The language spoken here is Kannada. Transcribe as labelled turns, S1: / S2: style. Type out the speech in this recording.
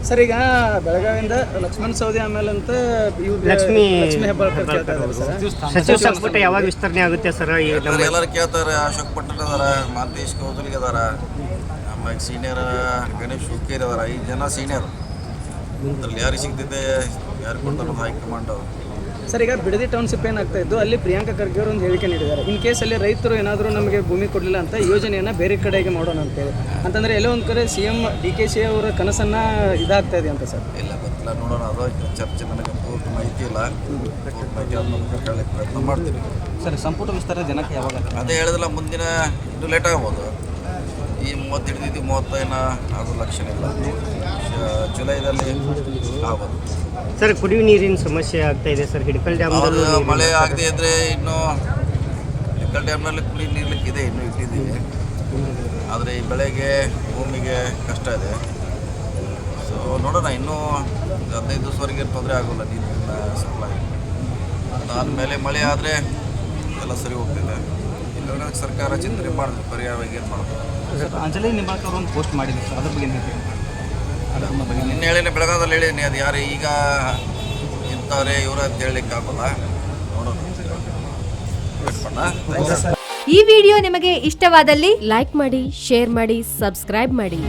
S1: ಸರ್ ಈಗ ಬೆಳಗಾವಿಯಿಂದ ಲಕ್ಷ್ಮಣ್ ಸವದಿ ಆಮೇಲೆ ಅಂತ
S2: ಲಕ್ಷ್ಮೀ
S1: ಹೆಬ್ಬಾಳ್ಕರ್ ಕೇಳ್ತಾ ಇದ್ದಾರೆ ಸರ್.
S2: ಸಚಿವ ಸಂಪುಟ ಯಾವಾಗ ವಿಸ್ತರಣೆ ಆಗುತ್ತೆ ಸರ್?
S3: ಎಲ್ಲರೂ ಕೇಳ್ತಾರೆ. ಅಶೋಕ್ ಪಟ್ಟಣ ಅದಾರ, ಮಾಂತೇಶ್ ಕೌದಲಿಗೆ ಅದಾರ, ಆಮೇಲೆ ಸೀನಿಯರ್ ಗಣೇಶ್ ಹುಕ್ಕೇರಿ ಅದಾರ. 5 ಜನ ಸೀನಿಯರ್. ಅದ್ರಲ್ಲಿ ಯಾರಿಗೆ ಸಿಗ್ತಿದೆ, ಯಾರು ಕೊಡ್ತಾರೆ ಹೈಕಮಾಂಡ್ ಅವರು.
S1: ಸರ್ ಈಗ ಬಿಡದಿ ಟೌನ್ಶಿಪ್ ಏನಾಗ್ತಾ ಇದ್ದು ಅಲ್ಲಿ ಪ್ರಿಯಾಂಕಾ ಖರ್ಗೆ ಅವರು ಒಂದು ಹೇಳಿಕೆ ನೀಡಿದ್ದಾರೆ. ಇನ್ ಕೇಸ್ ಅಲ್ಲಿ ರೈತರು ಏನಾದರೂ ನಮಗೆ ಭೂಮಿ ಕೊಡಲಿಲ್ಲ ಅಂತ ಯೋಜನೆಯನ್ನು ಬೇರೆ ಕಡೆಗೆ ಮಾಡೋಣ ಅಂತೇಳಿ ಅಂತಂದರೆ ಎಲ್ಲೋ ಒಂದು ಕಡೆ CM DKC ಅವರ ಕನಸನ್ನು ಇದಾಗ್ತಾ ಇದೆ ಅಂತ ಸರ್.
S3: ಇಲ್ಲ ಗೊತ್ತಿಲ್ಲ, ನೋಡೋಣ. ಅದು ಚರ್ಚೆ ನನಗೆ ಪೂರ್ತಿ ಮಾಹಿತಿ ಇಲ್ಲ. ಪೂರ್ತಿ ಮಾಹಿತಿ ಆದ್ಮೇಲೆ ಕೇಳಲಿಕ್ಕೆ ಪ್ರಯತ್ನ ಮಾಡ್ತೀನಿ.
S1: ಸರ್ ಸಂಪುಟ ವಿಸ್ತಾರ ಜನಕ್ಕೆ ಯಾವಾಗ?
S3: ಅದೇ ಹೇಳಿದಿಲ್ಲ, ಮುಂದಿನ ಇನ್ನೂ ಲೇಟ್ ಆಗ್ಬೋದು. ಈ 30 ಹಿಡಿದಿದ್ದು 35 ಅದು ಲಕ್ಷಣ ಇಲ್ಲ. ಜುಲೈದಲ್ಲಿ ಆಗ್ಬೋದು.
S2: ಸರ್ ಕುಡಿಯುವ ನೀರಿನ ಸಮಸ್ಯೆ ಆಗ್ತಾ ಇದೆ ಸರ್. ಹಿಡಕಲ್ ಡ್ಯಾಮ್
S3: ಮಳೆ ಆಗದೆ ಇದ್ದರೆ ಇನ್ನೂ ಹಿಡಕಲ್ ಡ್ಯಾಮ್ನಲ್ಲಿ ಕುಡಿ ನೀರ್ಲಿಕ್ಕಿದೆ, ಇನ್ನೂ ಇಟ್ಟಿದ್ದೀವಿ. ಆದರೆ ಈ ಬೆಳೆಗೆ ಭೂಮಿಗೆ ಕಷ್ಟ ಇದೆ. ಸೊ ನೋಡೋಣ, ಇನ್ನೂ 15 ದಿವಸವರೆಗೆ ತೊಂದರೆ ಆಗೋಲ್ಲ ನೀರಿನ ಸಪ್ಲೈ. ಅದಾದಮೇಲೆ ಮಳೆ ಆದರೆ ಎಲ್ಲ ಸರಿ ಹೋಗ್ತಿದೆ. ಇಲ್ಲ ಸರ್ಕಾರ ಚಿಂತನೆ ಮಾಡಿದ್ರು ಪರಿಹಾರವಾಗಿ ಏನು ಮಾಡೋದು.
S1: ಅಂಜಲಿ ನಿಂಬಾಳ್ಕರ್ ಒಂದು ಪೋಸ್ಟ್ ಮಾಡಿದ್ರು ಸರ್, ಅದ್ರ ಬಗ್ಗೆ
S3: ನಿನ್ನೆ ಹೇಳಿನೇ ಬೆಳಗಾವದಲ್ಲಿ ಹೇಳಿದ್ದೀನಿ. ಅದು ಯಾರು ಈಗ ಇಂಥವ್ರೆ ಇವರು ಅಂತ ಹೇಳಲಿಕ್ಕೆ ಆಗೋಲ್ಲ. ನೋಡೋಣ.
S4: ಈ ವಿಡಿಯೋ ನಿಮಗೆ ಇಷ್ಟವಾದಲ್ಲಿ ಲೈಕ್ ಮಾಡಿ, ಶೇರ್ ಮಾಡಿ, ಸಬ್ಸ್ಕ್ರೈಬ್ ಮಾಡಿ.